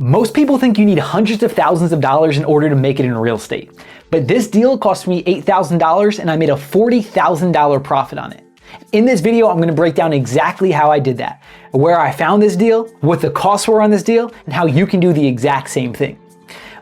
Most people think you need hundreds of thousands of dollars in order to make it in real estate. But this deal cost me $8,000 and I made a $40,000 profit on it. In this video, I'm gonna break down exactly how I did that, where I found this deal, what the costs were on this deal, and how you can do the exact same thing.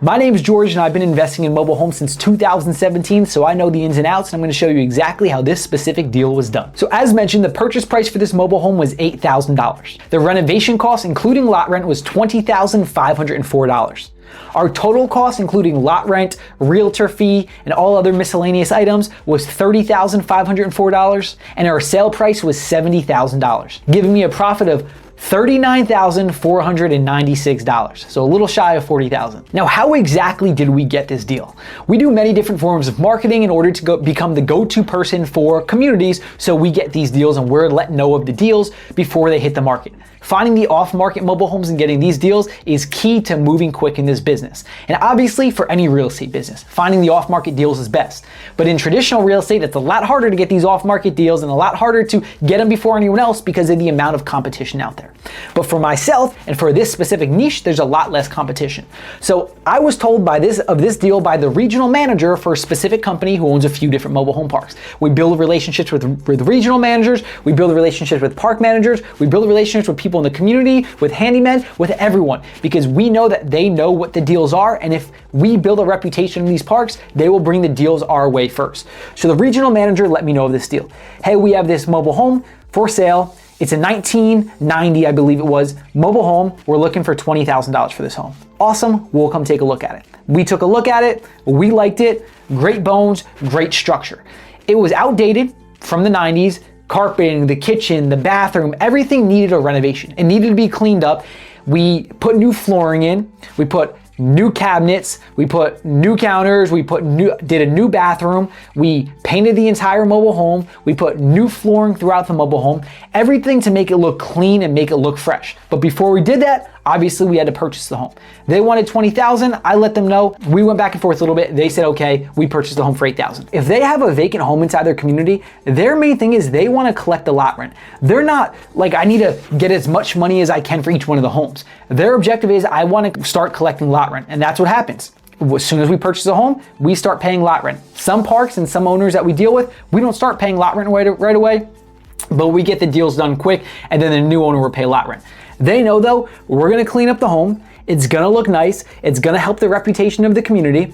My name's George and I've been investing in mobile homes since 2017, so I know the ins and outs, and I'm gonna show you exactly how this specific deal was done. So as mentioned, the purchase price for this mobile home was $8,000. The renovation cost, including lot rent, was $20,504. Our total cost, including lot rent, realtor fee, and all other miscellaneous items, was $30,504, and our sale price was $70,000, giving me a profit of $39,496, so a little shy of $40,000. Now, how exactly did we get this deal? We do many different forms of marketing in order to become the go-to person for communities, so we get these deals and we're let know of the deals before they hit the market. Finding the off-market mobile homes and getting these deals is key to moving quick in this business. And obviously for any real estate business, finding the off-market deals is best. But in traditional real estate, it's a lot harder to get these off-market deals and a lot harder to get them before anyone else because of the amount of competition out there. But for myself and for this specific niche, there's a lot less competition. So I was told of this deal by the regional manager for a specific company who owns a few different mobile home parks. We build relationships with regional managers, we build relationships with park managers, we build relationships with people in the community, with handymen, with everyone, because we know that they know what the deals are, and if we build a reputation in these parks, they will bring the deals our way first. So the regional manager let me know of this deal. Hey, we have this mobile home for sale. It's a 1990, I believe it was, mobile home. We're looking for $20,000 for this home. Awesome, we'll come take a look at it. We took a look at it, we liked it, great bones, great structure. It was outdated from the 90s, carpeting, the kitchen, the bathroom, everything needed a renovation. It needed to be cleaned up. We put new flooring in, we put new cabinets, we put new counters, did a new bathroom, we painted the entire mobile home, we put new flooring throughout the mobile home, everything to make it look clean and make it look fresh. But before we did that, obviously we had to purchase the home. They wanted $20,000, I let them know. We went back and forth a little bit. They said, okay, we purchased the home for $8,000. If they have a vacant home inside their community, their main thing is they want to collect the lot rent. They're not like, I need to get as much money as I can for each one of the homes. Their objective is, I want to start collecting lot rent, and that's what happens. As soon as we purchase a home, we start paying lot rent. Some parks and some owners that we deal with, we don't start paying lot rent right away, but we get the deals done quick, and then the new owner will pay lot rent. They know though, we're gonna clean up the home, it's gonna look nice, it's gonna help the reputation of the community,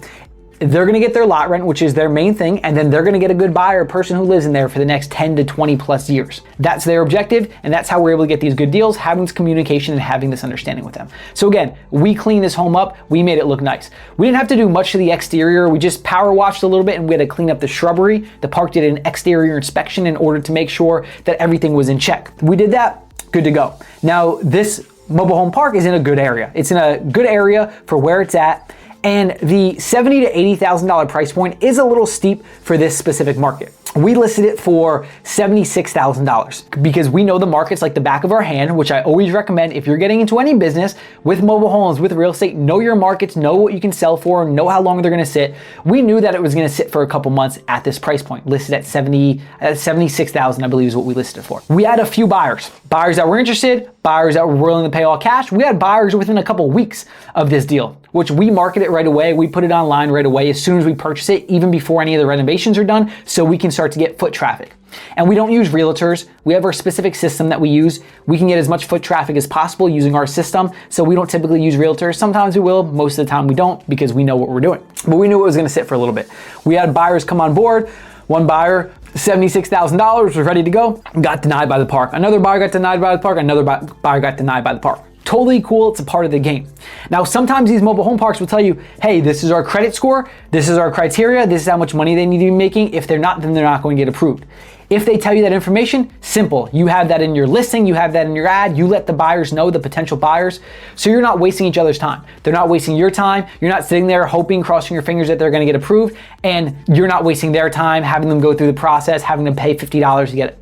they're gonna get their lot rent, which is their main thing, and then they're gonna get a good buyer, a person who lives in there for the next 10 to 20 plus years. That's their objective, and that's how we're able to get these good deals, having this communication and having this understanding with them. So again, we cleaned this home up, we made it look nice. We didn't have to do much to the exterior, we just power washed a little bit and we had to clean up the shrubbery. The park did an exterior inspection in order to make sure that everything was in check. We did that, good to go. Now, this mobile home park is in a good area. It's in a good area for where it's at, and the $70,000 to $80,000 price point is a little steep for this specific market. We listed it for $76,000 because we know the markets like the back of our hand, which I always recommend if you're getting into any business with mobile homes, with real estate, know your markets, know what you can sell for, know how long they're gonna sit. We knew that it was gonna sit for a couple months at this price point, listed at $76,000, I believe is what we listed it for. We had a few buyers that were interested, buyers that were willing to pay all cash. We had buyers within a couple weeks of this deal, which we marketed right away. We put it online right away as soon as we purchase it, even before any of the renovations are done, so we can start to get foot traffic. And we don't use realtors. We have our specific system that we use. We can get as much foot traffic as possible using our system, so we don't typically use realtors. Sometimes we will, most of the time we don't, because we know what we're doing. But we knew it was gonna sit for a little bit. We had buyers come on board. One buyer, $76,000, was ready to go, got denied by the park. Another buyer got denied by the park, another buyer got denied by the park. Totally cool, it's a part of the game. Now, sometimes these mobile home parks will tell you, hey, this is our credit score, this is our criteria, this is how much money they need to be making. If they're not, then they're not going to get approved. If they tell you that information, simple. You have that in your listing, you have that in your ad, you let the buyers know, the potential buyers, so you're not wasting each other's time. They're not wasting your time, you're not sitting there hoping, crossing your fingers that they're gonna get approved, and you're not wasting their time, having them go through the process, having them pay $50 to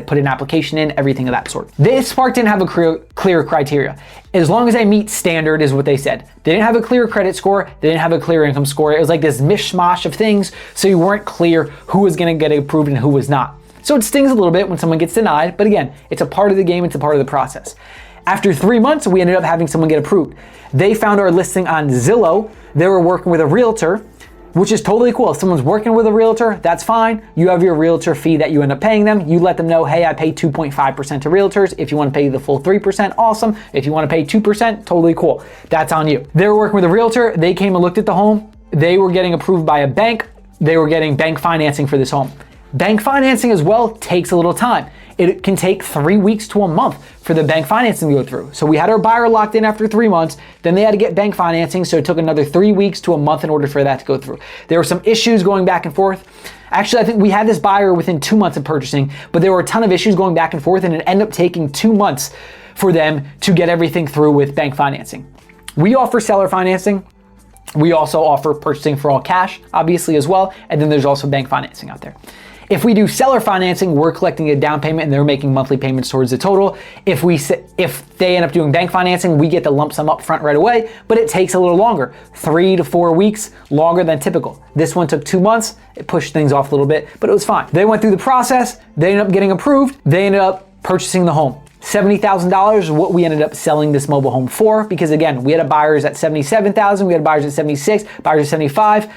put an application in, everything of that sort. This park didn't have a clear criteria. As long as I meet standard is what they said. They didn't have a clear credit score, they didn't have a clear income score. It was like this mishmash of things, so you weren't clear who was gonna get approved and who was not. So it stings a little bit when someone gets denied, but again, it's a part of the game, it's a part of the process. After 3 months, we ended up having someone get approved. They found our listing on Zillow. They were working with a realtor, which is totally cool. If someone's working with a realtor, that's fine. You have your realtor fee that you end up paying them. You let them know, hey, I pay 2.5% to realtors. If you want to pay the full 3%, awesome. If you want to pay 2%, totally cool. That's on you. They were working with a realtor. They came and looked at the home. They were getting approved by a bank. They were getting bank financing for this home. Bank financing as well takes a little time. It can take 3 weeks to a month for the bank financing to go through. So we had our buyer locked in after 3 months, then they had to get bank financing, so it took another 3 weeks to a month in order for that to go through. There were some issues going back and forth. Actually, I think we had this buyer within 2 months of purchasing, but there were a ton of issues going back and forth, and it ended up taking 2 months for them to get everything through with bank financing. We offer seller financing. We also offer purchasing for all cash, obviously, as well, and then there's also bank financing out there. If we do seller financing, we're collecting a down payment and they're making monthly payments towards the total. If they end up doing bank financing, we get the lump sum up front right away, but it takes a little longer, 3 to 4 weeks longer than typical. This one took 2 months. It pushed things off a little bit, but it was fine. They went through the process. They ended up getting approved. They ended up purchasing the home. $70,000 is what we ended up selling this mobile home for, because again, we had buyers at $77,000, we had buyers at $76,000, buyers at $75,000.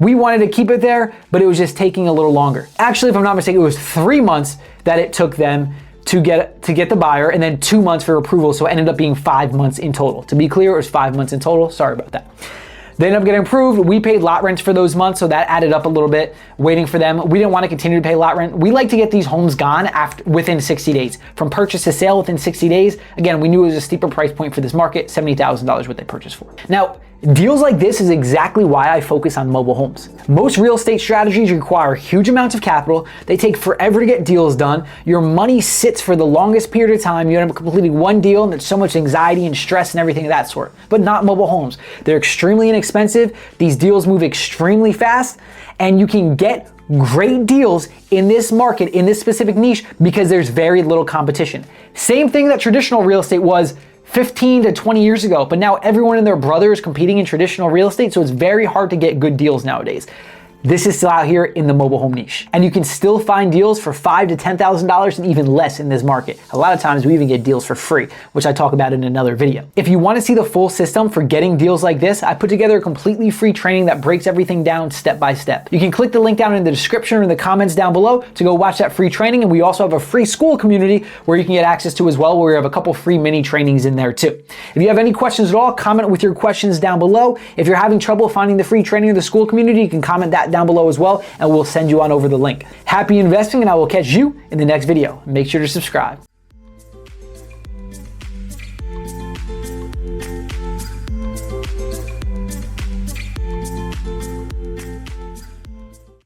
We wanted to keep it there, but it was just taking a little longer. Actually, if I'm not mistaken, it was 3 months that it took them to get the buyer, and then 2 months for approval, so it ended up being 5 months in total. To be clear, it was 5 months in total. Sorry about that. They ended up getting approved. We paid lot rents for those months, so that added up a little bit, waiting for them. We didn't want to continue to pay lot rent. We like to get these homes gone within 60 days. From purchase to sale within 60 days. Again, we knew it was a steeper price point for this market, $70,000 what they purchased for. Now, deals like this is exactly why I focus on mobile homes. Most real estate strategies require huge amounts of capital. They take forever to get deals done. Your money sits for the longest period of time. You end up completing one deal and there's so much anxiety and stress and everything of that sort. But not mobile homes. They're extremely inexpensive. These deals move extremely fast, and you can get great deals in this market, in this specific niche, because there's very little competition. Same thing that traditional real estate was 15 to 20 years ago, but now everyone and their brother is competing in traditional real estate, so it's very hard to get good deals nowadays. This is still out here in the mobile home niche. And you can still find deals for $5,000 to $10,000 and even less in this market. A lot of times we even get deals for free, which I talk about in another video. If you want to see the full system for getting deals like this, I put together a completely free training that breaks everything down step by step. You can click the link down in the description or in the comments down below to go watch that free training. And we also have a free school community where you can get access to as well, where we have a couple free mini trainings in there too. If you have any questions at all, comment with your questions down below. If you're having trouble finding the free training or the school community, you can comment that down below as well, and we'll send you on over the link. Happy investing, and I will catch you in the next video. Make sure to subscribe.